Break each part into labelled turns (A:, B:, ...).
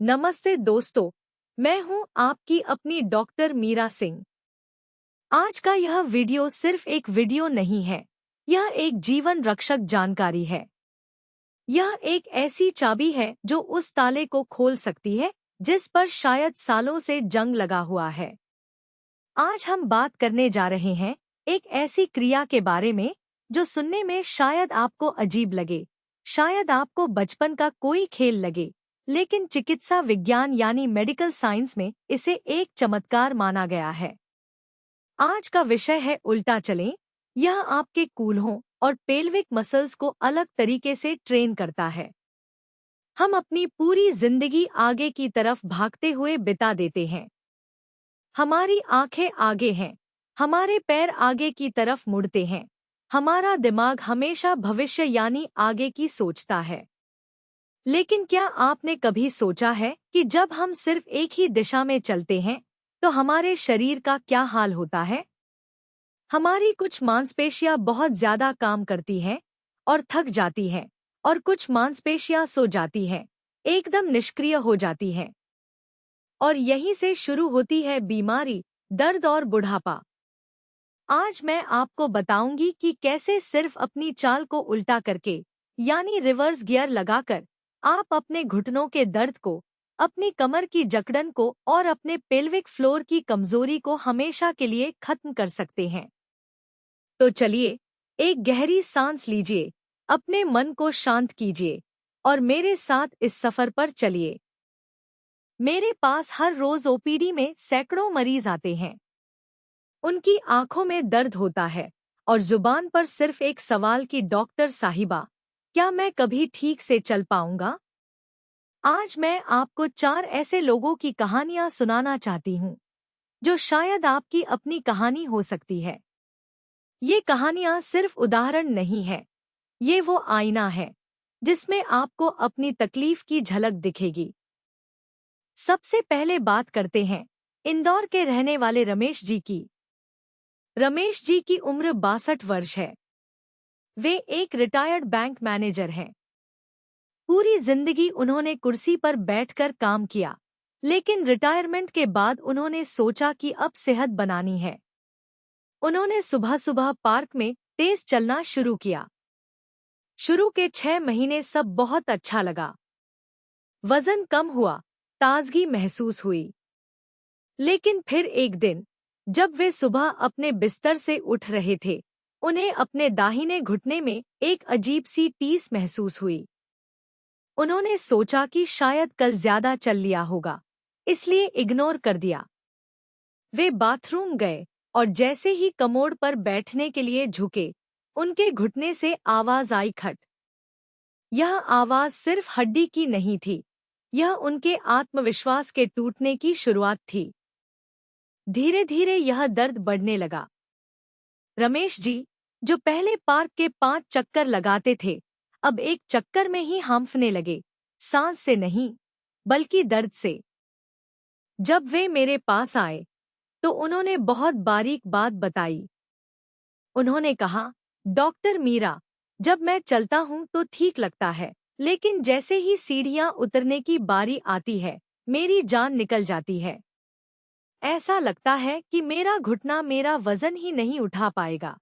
A: नमस्ते दोस्तों, मैं हूं आपकी अपनी डॉक्टर मीरा सिंह। आज का यह वीडियो सिर्फ एक वीडियो नहीं है, यह एक जीवन रक्षक जानकारी है। यह एक ऐसी चाबी है जो उस ताले को खोल सकती है जिस पर शायद सालों से जंग लगा हुआ है। आज हम बात करने जा रहे हैं एक ऐसी क्रिया के बारे में जो सुनने में शायद आपको अजीब लगे, शायद आपको बचपन का कोई खेल लगे, लेकिन चिकित्सा विज्ञान यानी मेडिकल साइंस में इसे एक चमत्कार माना गया है। आज का विषय है उल्टा चलें। यह आपके कूल्हों और पेल्विक मसल्स को अलग तरीके से ट्रेन करता है। हम अपनी पूरी जिंदगी आगे की तरफ भागते हुए बिता देते हैं। हमारी आंखें आगे हैं, हमारे पैर आगे की तरफ मुड़ते हैं, हमारा दिमाग हमेशा भविष्य यानी आगे की सोचता है। लेकिन क्या आपने कभी सोचा है कि जब हम सिर्फ एक ही दिशा में चलते हैं तो हमारे शरीर का क्या हाल होता है? हमारी कुछ मांसपेशियां बहुत ज्यादा काम करती हैं और थक जाती हैं, और कुछ मांसपेशियां सो जाती हैं, एकदम निष्क्रिय हो जाती हैं। और यहीं से शुरू होती है बीमारी, दर्द और बुढ़ापा। आज मैं आपको बताऊंगी कि कैसे सिर्फ अपनी चाल को उल्टा करके यानी रिवर्स गियर लगाकर आप अपने घुटनों के दर्द को, अपनी कमर की जकड़न को और अपने पेल्विक फ्लोर की कमजोरी को हमेशा के लिए खत्म कर सकते हैं। तो चलिए, एक गहरी सांस लीजिए, अपने मन को शांत कीजिए और मेरे साथ इस सफर पर चलिए। मेरे पास हर रोज ओपीडी में सैकड़ों मरीज आते हैं। उनकी आंखों में दर्द होता है और जुबान पर सिर्फ एक सवाल कि डॉक्टर साहिबा, क्या मैं कभी ठीक से चल पाऊंगा? आज मैं आपको 4 ऐसे लोगों की कहानियां सुनाना चाहती हूं जो शायद आपकी अपनी कहानी हो सकती है। ये कहानियां सिर्फ उदाहरण नहीं है, ये वो आईना है जिसमें आपको अपनी तकलीफ की झलक दिखेगी। सबसे पहले बात करते हैं इंदौर के रहने वाले रमेश जी की। रमेश जी की उम्र 62 वर्ष है। वे एक रिटायर्ड बैंक मैनेजर हैं। पूरी जिंदगी उन्होंने कुर्सी पर बैठकर काम किया, लेकिन रिटायरमेंट के बाद उन्होंने सोचा कि अब सेहत बनानी है। उन्होंने सुबह सुबह पार्क में तेज चलना शुरू किया। शुरू के 6 महीने सब बहुत अच्छा लगा। वजन कम हुआ, ताजगी महसूस हुई। लेकिन फिर एक दिन जब वे सुबह अपने बिस्तर से उठ रहे थे, उन्हें अपने दाहिने घुटने में एक अजीब सी टीस महसूस हुई। उन्होंने सोचा कि शायद कल ज्यादा चल लिया होगा, इसलिए इग्नोर कर दिया। वे बाथरूम गए और जैसे ही कमोड पर बैठने के लिए झुके, उनके घुटने से आवाज आई, खट। यह आवाज सिर्फ हड्डी की नहीं थी, यह उनके आत्मविश्वास के टूटने की शुरुआत थी। धीरे धीरे यह दर्द बढ़ने लगा। रमेश जी, जो पहले पार्क के 5 चक्कर लगाते थे, अब एक चक्कर में ही हांफने लगे, सांस से नहीं बल्कि दर्द से। जब वे मेरे पास आए तो उन्होंने बहुत बारीक बात बताई। उन्होंने कहा, डॉक्टर मीरा, जब मैं चलता हूं तो ठीक लगता है, लेकिन जैसे ही सीढ़ियां उतरने की बारी आती है, मेरी जान निकल जाती है। ऐसा लगता है कि मेरा घुटना मेरा वजन ही नहीं उठा पाएगा।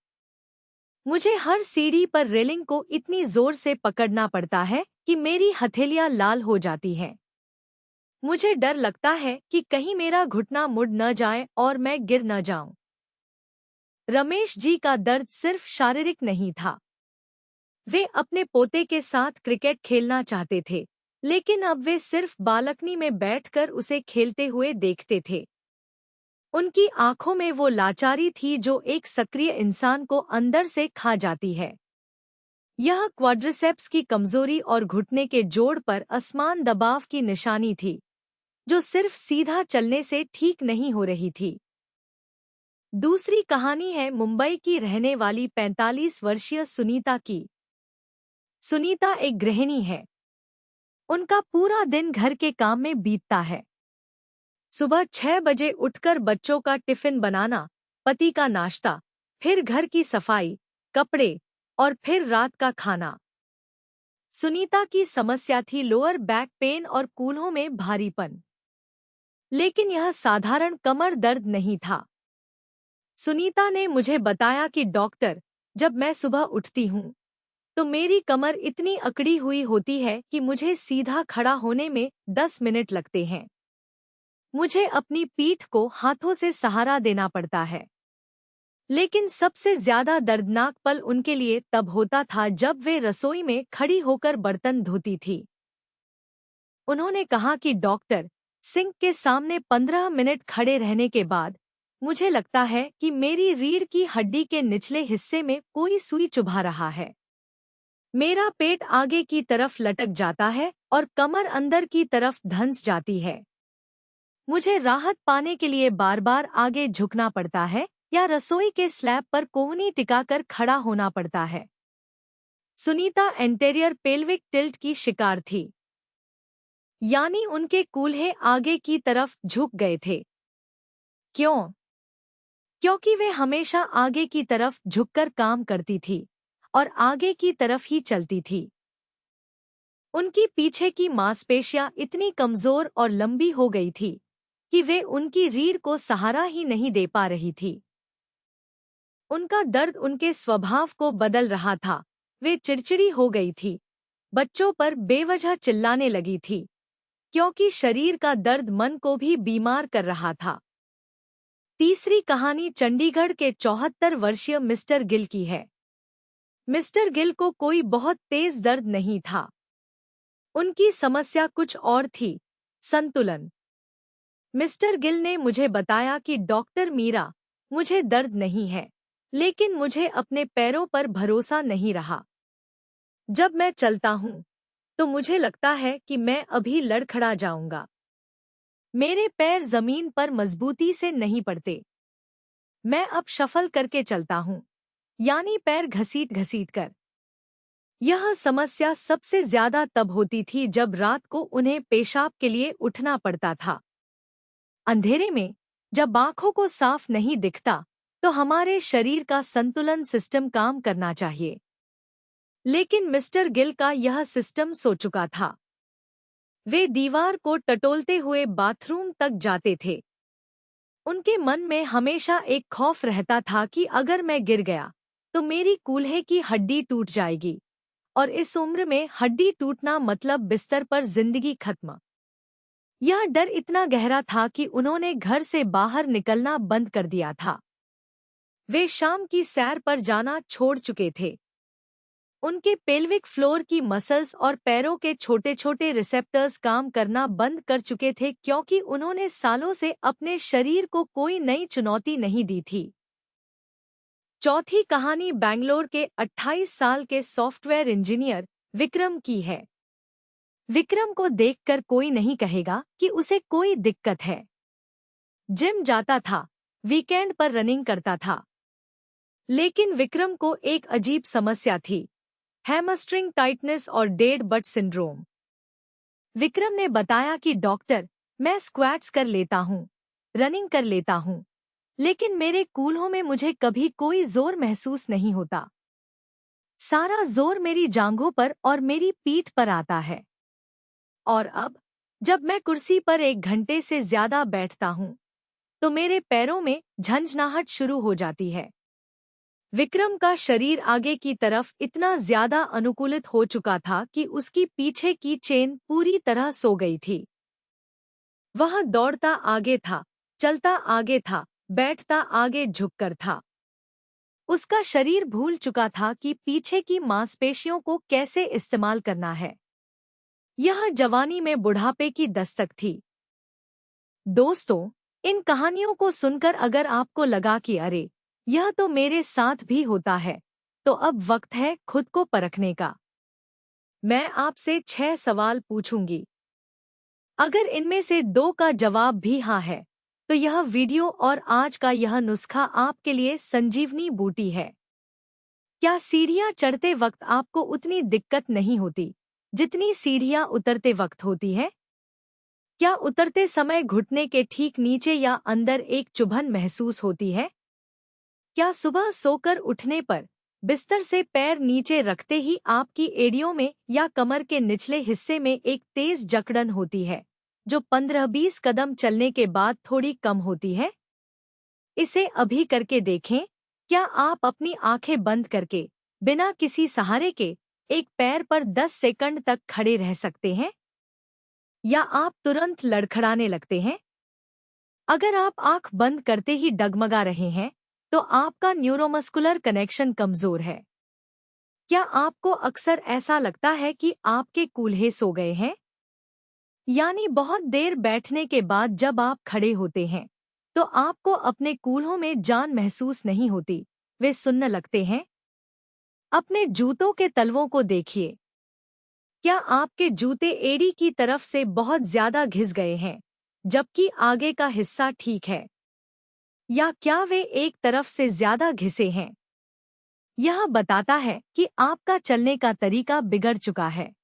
A: मुझे हर सीढ़ी पर रेलिंग को इतनी जोर से पकड़ना पड़ता है कि मेरी हथेलियां लाल हो जाती हैं। मुझे डर लगता है कि कहीं मेरा घुटना मुड़ न जाए और मैं गिर न जाऊं। रमेश जी का दर्द सिर्फ शारीरिक नहीं था। वे अपने पोते के साथ क्रिकेट खेलना चाहते थे, लेकिन अब वे सिर्फ बालकनी में बैठकर उसे खेलते हुए देखते थे। उनकी आंखों में वो लाचारी थी जो एक सक्रिय इंसान को अंदर से खा जाती है। यह क्वाड्रिसेप्स की कमजोरी और घुटने के जोड़ पर असमान दबाव की निशानी थी, जो सिर्फ सीधा चलने से ठीक नहीं हो रही थी। दूसरी कहानी है मुंबई की रहने वाली 45 वर्षीय सुनीता की। सुनीता एक गृहिणी है। उनका पूरा दिन घर के काम में बीतता है। सुबह 6 बजे उठकर बच्चों का टिफिन बनाना, पति का नाश्ता, फिर घर की सफाई, कपड़े और फिर रात का खाना। सुनीता की समस्या थी लोअर बैक पेन और कूल्हों में भारीपन। लेकिन यह साधारण कमर दर्द नहीं था। सुनीता ने मुझे बताया कि डॉक्टर, जब मैं सुबह उठती हूँ तो मेरी कमर इतनी अकड़ी हुई होती है कि मुझे सीधा खड़ा होने में 10 मिनट लगते हैं। मुझे अपनी पीठ को हाथों से सहारा देना पड़ता है। लेकिन सबसे ज्यादा दर्दनाक पल उनके लिए तब होता था जब वे रसोई में खड़ी होकर बर्तन धोती थी। उन्होंने कहा कि डॉक्टर, सिंक के सामने 15 मिनट खड़े रहने के बाद मुझे लगता है कि मेरी रीढ़ की हड्डी के निचले हिस्से में कोई सुई चुभा रहा है। मेरा पेट आगे की तरफ लटक जाता है और कमर अंदर की तरफ धंस जाती है। मुझे राहत पाने के लिए बार बार आगे झुकना पड़ता है या रसोई के स्लैब पर कोहनी टिकाकर खड़ा होना पड़ता है। सुनीता एंटेरियर पेल्विक टिल्ट की शिकार थी, यानी उनके कूल्हे आगे की तरफ झुक गए थे। क्यों? क्योंकि वे हमेशा आगे की तरफ झुककर काम करती थी और आगे की तरफ ही चलती थी। उनकी पीछे की मांसपेशियां इतनी कमजोर और लंबी हो गई थी कि वे उनकी रीढ़ को सहारा ही नहीं दे पा रही थी। उनका दर्द उनके स्वभाव को बदल रहा था। वे चिड़चिड़ी हो गई थी, बच्चों पर बेवजह चिल्लाने लगी थी, क्योंकि शरीर का दर्द मन को भी बीमार कर रहा था। तीसरी कहानी चंडीगढ़ के 74 वर्षीय मिस्टर गिल की है। मिस्टर गिल को कोई बहुत तेज दर्द नहीं था। उनकी समस्या कुछ और थी, संतुलन। मिस्टर गिल ने मुझे बताया कि डॉक्टर मीरा, मुझे दर्द नहीं है, लेकिन मुझे अपने पैरों पर भरोसा नहीं रहा। जब मैं चलता हूँ तो मुझे लगता है कि मैं अभी लड़खड़ा जाऊंगा। मेरे पैर जमीन पर मजबूती से नहीं पड़ते। मैं अब शफल करके चलता हूँ, यानी पैर घसीट घसीट कर। यह समस्या सबसे ज्यादा तब होती थी जब रात को उन्हें पेशाब के लिए उठना पड़ता था। अंधेरे में जब आंखों को साफ नहीं दिखता तो हमारे शरीर का संतुलन सिस्टम काम करना चाहिए। लेकिन मिस्टर गिल का यह सिस्टम सो चुका था। वे दीवार को टटोलते हुए बाथरूम तक जाते थे। उनके मन में हमेशा एक खौफ रहता था कि अगर मैं गिर गया तो मेरी कूल्हे की हड्डी टूट जाएगी, और इस उम्र में हड्डी टूटना मतलब बिस्तर पर जिंदगी खत्म। यह डर इतना गहरा था कि उन्होंने घर से बाहर निकलना बंद कर दिया था। वे शाम की सैर पर जाना छोड़ चुके थे। उनके पेल्विक फ्लोर की मसल्स और पैरों के छोटे छोटे रिसेप्टर्स काम करना बंद कर चुके थे, क्योंकि उन्होंने सालों से अपने शरीर को कोई नई चुनौती नहीं दी थी। चौथी कहानी बैंगलोर के 28 साल के सॉफ्टवेयर इंजीनियर विक्रम की है। विक्रम को देखकर कोई नहीं कहेगा कि उसे कोई दिक्कत है। जिम जाता था, वीकेंड पर रनिंग करता था। लेकिन विक्रम को एक अजीब समस्या थी, हैमस्ट्रिंग टाइटनेस और डेड बट सिंड्रोम। विक्रम ने बताया कि डॉक्टर, मैं स्क्वैट्स कर लेता हूँ, रनिंग कर लेता हूँ, लेकिन मेरे कूल्हों में मुझे कभी कोई जोर महसूस नहीं होता। सारा जोर मेरी जांघों पर और मेरी पीठ पर आता है। और अब जब मैं कुर्सी पर 1 घंटे से ज्यादा बैठता हूँ तो मेरे पैरों में झंझनाहट शुरू हो जाती है। विक्रम का शरीर आगे की तरफ इतना ज्यादा अनुकूलित हो चुका था कि उसकी पीछे की चेन पूरी तरह सो गई थी। वह दौड़ता आगे था, चलता आगे था, बैठता आगे झुककर था। उसका शरीर भूल चुका था कि पीछे की मांसपेशियों को कैसे इस्तेमाल करना है। यह जवानी में बुढ़ापे की दस्तक थी। दोस्तों, इन कहानियों को सुनकर अगर आपको लगा कि अरे, यह तो मेरे साथ भी होता है, तो अब वक्त है खुद को परखने का। मैं आपसे 6 सवाल पूछूंगी। अगर इनमें से 2 का जवाब भी हाँ है तो यह वीडियो और आज का यह नुस्खा आपके लिए संजीवनी बूटी है। क्या सीढ़ियां चढ़ते वक्त आपको उतनी दिक्कत नहीं होती जितनी सीढ़ियां उतरते वक्त होती है? क्या उतरते समय घुटने के ठीक नीचे या अंदर एक चुभन महसूस होती है? क्या सुबह सोकर उठने पर बिस्तर से पैर नीचे रखते ही आपकी एड़ियों में या कमर के निचले हिस्से में एक तेज जकड़न होती है, जो 15-20 कदम चलने के बाद थोड़ी कम होती है। इसे अभी करके देखें। क्या आप अपनी आंखें बंद करके बिना किसी सहारे के एक पैर पर 10 सेकंड तक खड़े रह सकते हैं? या आप तुरंत लड़खड़ाने लगते हैं? अगर आप आंख बंद करते ही डगमगा रहे हैं, तो आपका न्यूरोमस्कुलर कनेक्शन कमजोर है। क्या आपको अक्सर ऐसा लगता है कि आपके कूल्हे सो गए हैं? यानी बहुत देर बैठने के बाद जब आप खड़े होते हैं, तो आपको अपने कूल्हों में जान महसूस नहीं होती, वे सुन्न लगते हैं। अपने जूतों के तलवों को देखिए। क्या आपके जूते एड़ी की तरफ से बहुत ज्यादा घिस गए हैं, जबकि आगे का हिस्सा ठीक है? या क्या वे एक तरफ से ज्यादा घिसे हैं? यह बताता है कि आपका चलने का तरीका बिगड़ चुका है।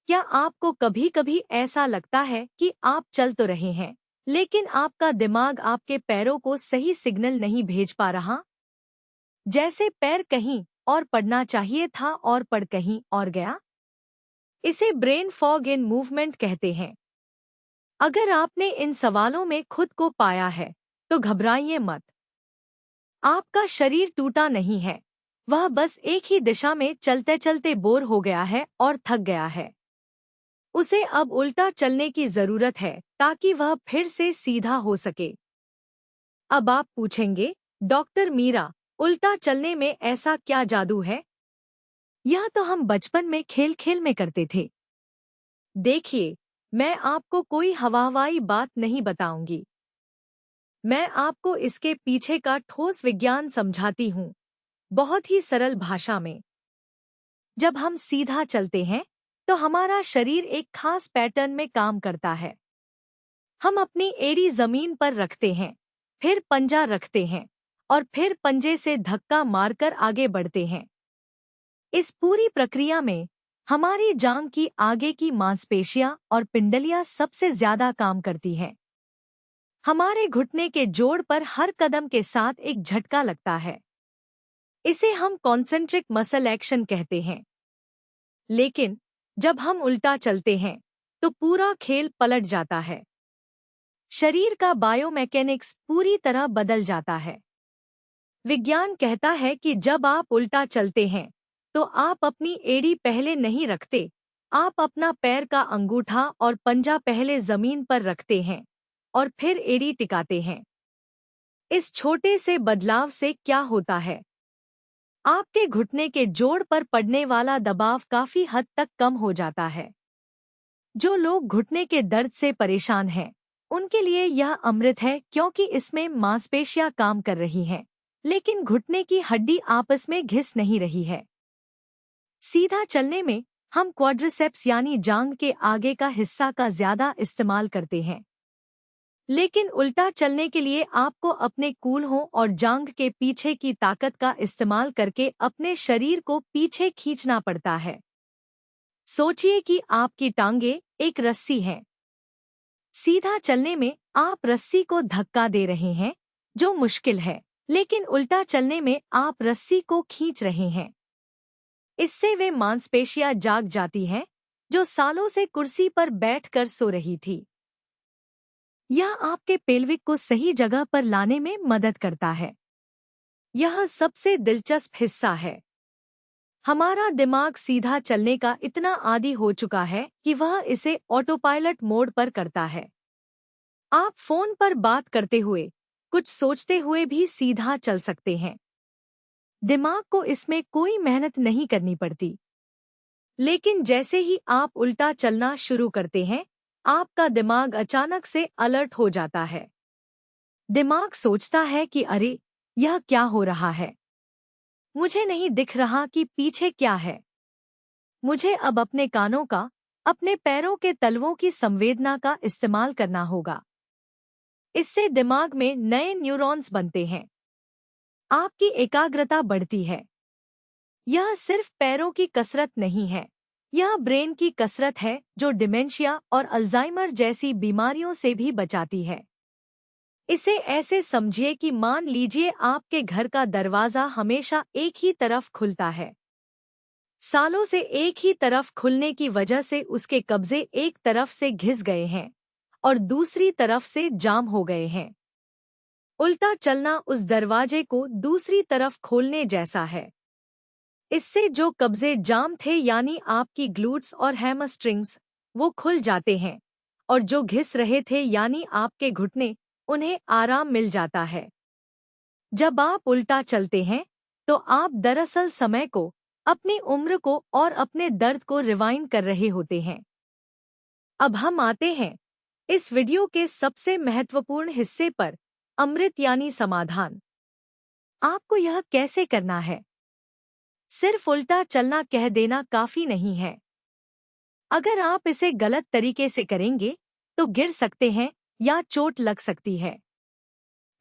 A: क्या आपको कभी-कभी ऐसा लगता है कि आप चल तो रहे हैं, लेकिन आपका दिमाग आपके पैरों को सही सिग्नल नहीं भेज पा रहा? जैसे पैर कहीं और पड़ना चाहिए था और पड़ कहीं और गया। इसे ब्रेन फॉग इन मूवमेंट कहते हैं। अगर आपने इन सवालों में खुद को पाया है, तो घबराइए मत। आपका शरीर टूटा नहीं है, वह बस एक ही दिशा में चलते चलते बोर हो गया है और थक गया है। उसे अब उल्टा चलने की जरूरत है ताकि वह फिर से सीधा हो सके। अब आप पूछेंगे, डॉक्टर मीरा, उल्टा चलने में ऐसा क्या जादू है? यह तो हम बचपन में खेल खेल में करते थे। देखिए, मैं आपको कोई हवाई बात नहीं बताऊंगी। मैं आपको इसके पीछे का ठोस विज्ञान समझाती हूँ, बहुत ही सरल भाषा में। जब हम सीधा चलते हैं, तो हमारा शरीर एक खास पैटर्न में काम करता है। हम अपनी एड़ी जमीन पर रखते हैं, फिर पंजा रखते हैं और फिर पंजे से धक्का मारकर आगे बढ़ते हैं। इस पूरी प्रक्रिया में हमारी जांघ की आगे की मांसपेशियां और पिंडलियां सबसे ज्यादा काम करती हैं। हमारे घुटने के जोड़ पर हर कदम के साथ एक झटका लगता है। इसे हम कॉन्सेंट्रिक मसल एक्शन कहते हैं। लेकिन जब हम उल्टा चलते हैं, तो पूरा खेल पलट जाता है। शरीर का बायोमैकेनिक्स पूरी तरह बदल जाता है। विज्ञान कहता है कि जब आप उल्टा चलते हैं, तो आप अपनी एड़ी पहले नहीं रखते, आप अपना पैर का अंगूठा और पंजा पहले जमीन पर रखते हैं और फिर एड़ी टिकाते हैं। इस छोटे से बदलाव से क्या होता है? आपके घुटने के जोड़ पर पड़ने वाला दबाव काफी हद तक कम हो जाता है। जो लोग घुटने के दर्द से परेशान हैं, उनके लिए यह अमृत है, क्योंकि इसमें मांसपेशियां काम कर रही हैं, लेकिन घुटने की हड्डी आपस में घिस नहीं रही है। सीधा चलने में हम क्वाड्रिसेप्स यानी जांघ के आगे का हिस्सा का ज्यादा इस्तेमाल करते हैं। लेकिन उल्टा चलने के लिए आपको अपने कूल्हों और जांघ के पीछे की ताकत का इस्तेमाल करके अपने शरीर को पीछे खींचना पड़ता है। सोचिए कि आपकी टांगे एक रस्सी हैं। सीधा चलने में आप रस्सी को धक्का दे रहे हैं, जो मुश्किल है, लेकिन उल्टा चलने में आप रस्सी को खींच रहे हैं। इससे वे मांसपेशियां जाग जाती हैं, जो सालों से कुर्सी पर बैठकर सो रही थी। यह आपके पेल्विक को सही जगह पर लाने में मदद करता है। यह सबसे दिलचस्प हिस्सा है। हमारा दिमाग सीधा चलने का इतना आदी हो चुका है कि वह इसे ऑटोपायलट मोड पर करता है। आप फोन पर बात करते हुए, कुछ सोचते हुए भी सीधा चल सकते हैं। दिमाग को इसमें कोई मेहनत नहीं करनी पड़ती। लेकिन जैसे ही आप उल्टा चलना शुरू करते हैं, आपका दिमाग अचानक से अलर्ट हो जाता है। दिमाग सोचता है कि अरे, यह क्या हो रहा है? मुझे नहीं दिख रहा कि पीछे क्या है। मुझे अब अपने कानों का, अपने पैरों के तलवों की संवेदना का इस्तेमाल करना होगा। इससे दिमाग में नए न्यूरॉन्स बनते हैं। आपकी एकाग्रता बढ़ती है। यह सिर्फ पैरों की कसरत नहीं है, यह ब्रेन की कसरत है, जो डिमेंशिया और अल्जाइमर जैसी बीमारियों से भी बचाती है। इसे ऐसे समझिए कि मान लीजिए आपके घर का दरवाजा हमेशा एक ही तरफ खुलता है। सालों से एक ही तरफ खुलने की वजह से उसके कब्जे एक तरफ से घिस गए हैं और दूसरी तरफ से जाम हो गए हैं। उल्टा चलना उस दरवाजे को दूसरी तरफ खोलने जैसा है। इससे जो कब्जे जाम थे यानी आपकी ग्लूट्स और हैमस्ट्रिंग्स, वो खुल जाते हैं और जो घिस रहे थे यानी आपके घुटने, उन्हें आराम मिल जाता है। जब आप उल्टा चलते हैं तो आप दरअसल समय को, अपनी उम्र को और अपने दर्द को रिवाइंड कर रहे होते हैं। अब हम आते हैं इस वीडियो के सबसे महत्वपूर्ण हिस्से पर, अमृत यानी समाधान। आपको यह कैसे करना है? सिर्फ उल्टा चलना कह देना काफी नहीं है। अगर आप इसे गलत तरीके से करेंगे तो गिर सकते हैं या चोट लग सकती है।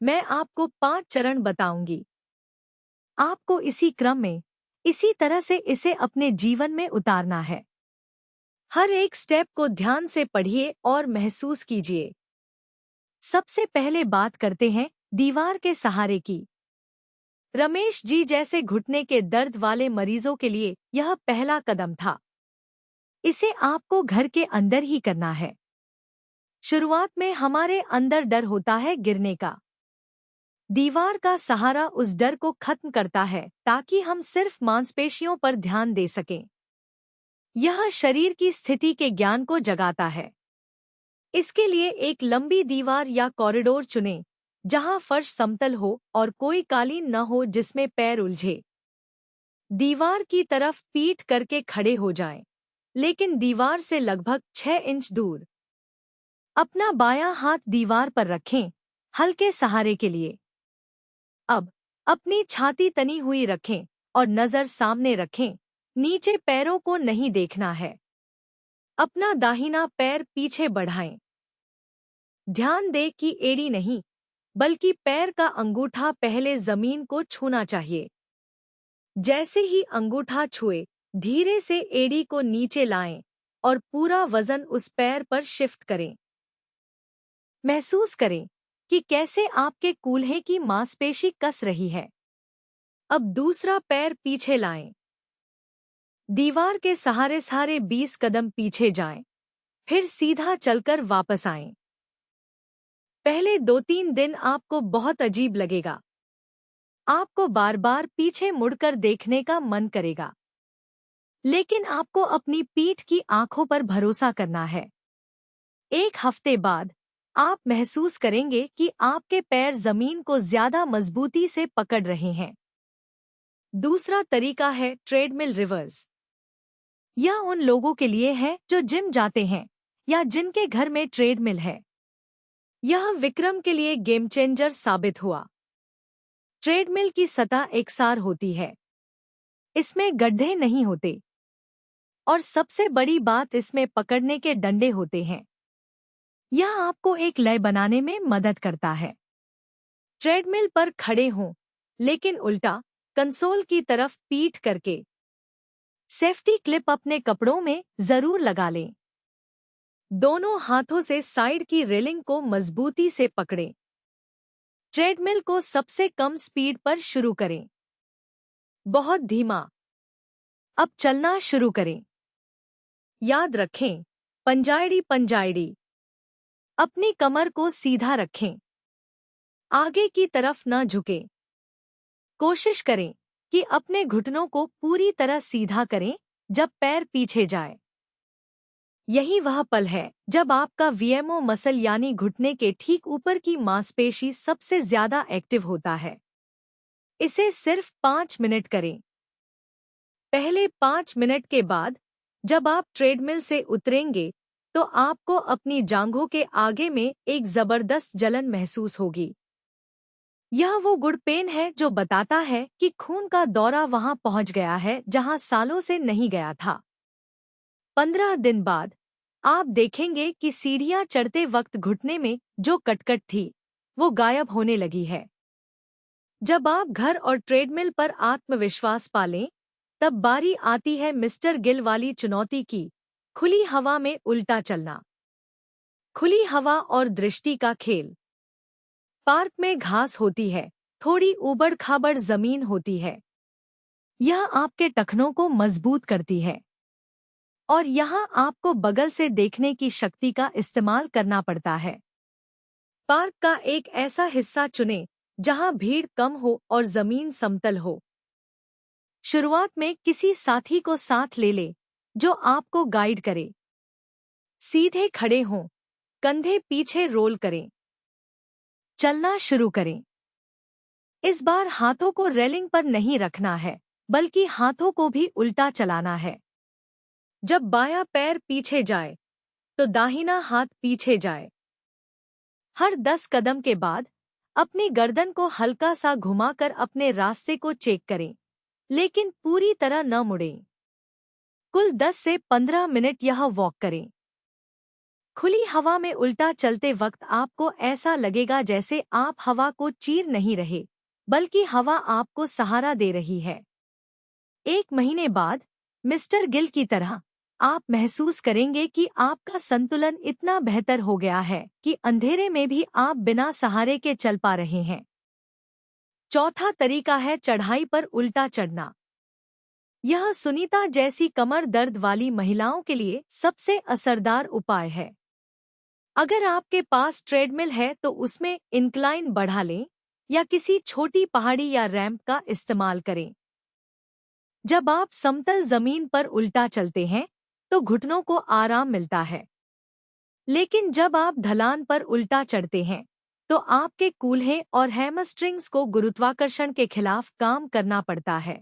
A: मैं आपको 5 चरण बताऊंगी। आपको इसी क्रम में, इसी तरह से इसे अपने जीवन में उतारना है। हर एक स्टेप को ध्यान से पढ़िए और महसूस कीजिए। सबसे पहले बात करते हैं दीवार के सहारे की। रमेश जी जैसे घुटने के दर्द वाले मरीजों के लिए यह पहला कदम था। इसे आपको घर के अंदर ही करना है। शुरुआत में हमारे अंदर डर होता है गिरने का। दीवार का सहारा उस डर को खत्म करता है ताकि हम सिर्फ मांसपेशियों पर ध्यान दे सकें। यह शरीर की स्थिति के ज्ञान को जगाता है। इसके लिए एक लंबी दीवार या कॉरिडोर चुनें, जहां फर्श समतल हो और कोई कालीन न हो जिसमें पैर उलझे। दीवार की तरफ पीठ करके खड़े हो जाएं, लेकिन दीवार से लगभग 6 इंच दूर। अपना बायां हाथ दीवार पर रखें, हल्के सहारे के लिए। अब अपनी छाती तनी हुई रखें और नजर सामने रखें, नीचे पैरों को नहीं देखना है। अपना दाहिना पैर पीछे बढ़ाएं। ध्यान दें कि एड़ी नहीं, बल्कि पैर का अंगूठा पहले जमीन को छूना चाहिए। जैसे ही अंगूठा छुए, धीरे से एड़ी को नीचे लाएं और पूरा वजन उस पैर पर शिफ्ट करें। महसूस करें कि कैसे आपके कूल्हे की मांसपेशी कस रही है। अब दूसरा पैर पीछे लाएं। दीवार के सहारे 20 कदम पीछे जाएं, फिर सीधा चलकर वापस आएं। पहले 2-3 दिन आपको बहुत अजीब लगेगा। आपको बार बार पीछे मुड़कर देखने का मन करेगा। लेकिन आपको अपनी पीठ की आंखों पर भरोसा करना है। 1 हफ्ते बाद आप महसूस करेंगे कि आपके पैर जमीन को ज्यादा मजबूती से पकड़ रहे हैं। दूसरा तरीका है ट्रेडमिल रिवर्स। यह उन लोगों के लिए है जो जिम जाते हैं या जिनके घर में ट्रेडमिल है। यह विक्रम के लिए गेम चेंजर साबित हुआ। ट्रेडमिल की सतह एकसार होती है। इसमें गड्ढे नहीं होते और सबसे बड़ी बात, इसमें पकड़ने के डंडे होते हैं। यह आपको एक लय बनाने में मदद करता है। ट्रेडमिल पर खड़े हों, लेकिन उल्टा, कंसोल की तरफ पीठ करके। सेफ्टी क्लिप अपने कपड़ों में जरूर लगा लें। दोनों हाथों से साइड की रेलिंग को मजबूती से पकड़ें। ट्रेडमिल को सबसे कम स्पीड पर शुरू करें। बहुत धीमा। अब चलना शुरू करें। याद रखें, पंजाइडी पंजाइडी। अपनी कमर को सीधा रखें। आगे की तरफ न झुकें। कोशिश करें कि अपने घुटनों को पूरी तरह सीधा करें जब पैर पीछे जाए। यही वह पल है जब आपका वीएमओ मसल यानी घुटने के ठीक ऊपर की मांसपेशी सबसे ज्यादा एक्टिव होता है। इसे सिर्फ 5 मिनट करें। पहले 5 मिनट के बाद जब आप ट्रेडमिल से उतरेंगे तो आपको अपनी जांघों के आगे में एक जबरदस्त जलन महसूस होगी। यह वो गुड पेन है जो बताता है कि खून का दौरा वहां पहुंच गया है जहां सालों से नहीं गया था। 15 दिन बाद आप देखेंगे कि सीढ़ियां चढ़ते वक्त घुटने में जो कटकट थी, वो गायब होने लगी है। जब आप घर और ट्रेडमिल पर आत्मविश्वास पालें, तब बारी आती है मिस्टर गिल वाली चुनौती की, खुली हवा में उल्टा चलना। खुली हवा और दृष्टि का खेल। पार्क में घास होती है, थोड़ी ऊबड़-खाबड़ जमीन होती है। यह आपके टखनों को मजबूत करती है और यहाँ आपको बगल से देखने की शक्ति का इस्तेमाल करना पड़ता है। पार्क का एक ऐसा हिस्सा चुनें जहाँ भीड़ कम हो और जमीन समतल हो। शुरुआत में किसी साथी को साथ ले ले जो आपको गाइड करे। सीधे खड़े हों, कंधे पीछे रोल करें। चलना शुरू करें। इस बार हाथों को रेलिंग पर नहीं रखना है, बल्कि हाथों को भी उल्टा चलाना है। जब बायां पैर पीछे जाए, तो दाहिना हाथ पीछे जाए। हर 10 कदम के बाद अपनी गर्दन को हल्का सा घुमाकर अपने रास्ते को चेक करें, लेकिन पूरी तरह न मुड़ें। कुल 10 से 15 मिनट यह वॉक करें। खुली हवा में उल्टा चलते वक्त आपको ऐसा लगेगा जैसे आप हवा को चीर नहीं रहे, बल्कि हवा आपको सहारा दे रही है। 1 महीने बाद मिस्टर गिल की तरह आप महसूस करेंगे कि आपका संतुलन इतना बेहतर हो गया है कि अंधेरे में भी आप बिना सहारे के चल पा रहे हैं। चौथा तरीका है चढ़ाई पर उल्टा चढ़ना। यह सुनीता जैसी कमर दर्द वाली महिलाओं के लिए सबसे असरदार उपाय है। अगर आपके पास ट्रेडमिल है तो उसमें इंक्लाइन बढ़ा लें या किसी छोटी पहाड़ी या रैंप का इस्तेमाल करें। जब आप समतल जमीन पर उल्टा चलते हैं तो घुटनों को आराम मिलता है, लेकिन जब आप ढलान पर उल्टा चढ़ते हैं तो आपके कूल्हे और हैमस्ट्रिंग्स को गुरुत्वाकर्षण के खिलाफ काम करना पड़ता है।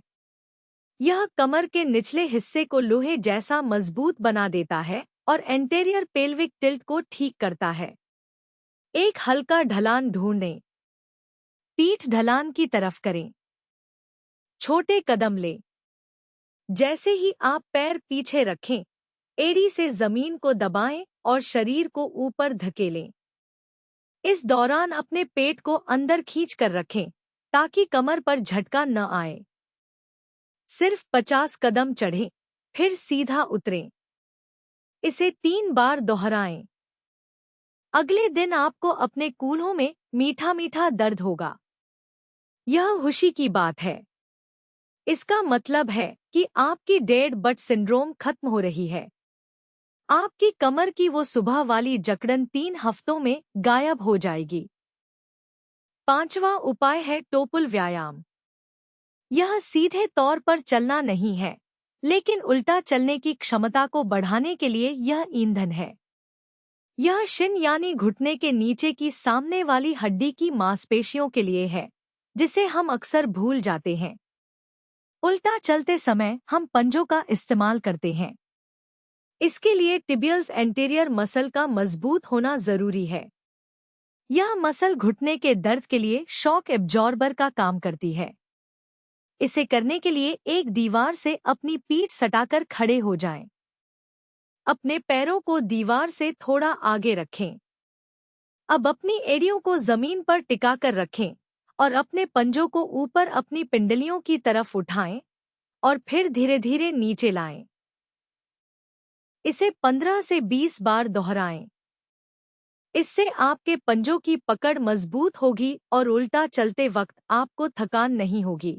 A: यह कमर के निचले हिस्से को लोहे जैसा मजबूत बना देता है और एंटेरियर पेल्विक टिल्ट को ठीक करता है। एक हल्का ढलान ढूंढें। पीठ ढलान की तरफ करें। छोटे कदम लें। जैसे ही आप पैर पीछे रखें, एड़ी से जमीन को दबाएं और शरीर को ऊपर धकेलें। इस दौरान अपने पेट को अंदर खींच कर रखें ताकि कमर पर झटका न आए। सिर्फ 50 कदम चढ़ें, फिर सीधा उतरें। इसे 3 बार दोहराएं। अगले दिन आपको अपने कूल्हों में मीठा मीठा दर्द होगा। यह खुशी की बात है। इसका मतलब है कि आपकी डेड बट सिंड्रोम खत्म हो रही है। आपकी कमर की वो सुबह वाली जकड़न 3 हफ्तों में गायब हो जाएगी। 5वां उपाय है टोपुल व्यायाम। यह सीधे तौर पर चलना नहीं है, लेकिन उल्टा चलने की क्षमता को बढ़ाने के लिए यह ईंधन है। यह शिन यानी घुटने के नीचे की सामने वाली हड्डी की मांसपेशियों के लिए है, जिसे हम अक्सर भूल जाते हैं। उल्टा चलते समय हम पंजों का इस्तेमाल करते हैं। इसके लिए टिबियल्स एंटीरियर मसल का मजबूत होना जरूरी है। यह मसल घुटने के दर्द के लिए शॉक एब्जॉर्बर का काम करती है। इसे करने के लिए एक दीवार से अपनी पीठ सटाकर खड़े हो जाएं। अपने पैरों को दीवार से थोड़ा आगे रखें। अब अपनी एड़ियों को जमीन पर टिकाकर रखें और अपने पंजों को ऊपर अपनी पिंडलियों की तरफ उठाएं और फिर धीरे धीरे नीचे लाएं। इसे 15 से 20 बार दोहराएं। इससे आपके पंजों की पकड़ मजबूत होगी और उल्टा चलते वक्त आपको थकान नहीं होगी।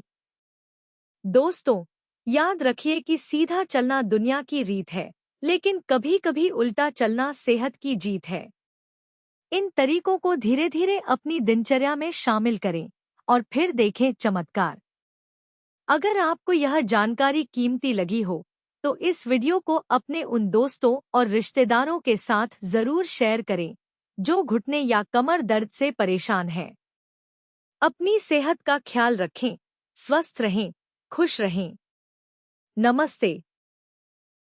A: दोस्तों, याद रखिए कि सीधा चलना दुनिया की रीत है, लेकिन कभी-कभी उल्टा चलना सेहत की जीत है। इन तरीकों को धीरे धीरे अपनी दिनचर्या में शामिल करें और फिर देखें चमत्कार। अगर आपको यह जानकारी कीमती लगी हो, तो इस वीडियो को अपने उन दोस्तों और रिश्तेदारों के साथ जरूर शेयर करें जो घुटने या कमर दर्द से परेशान हैं। अपनी सेहत का ख्याल रखें, स्वस्थ रहें, खुश रहें। नमस्ते।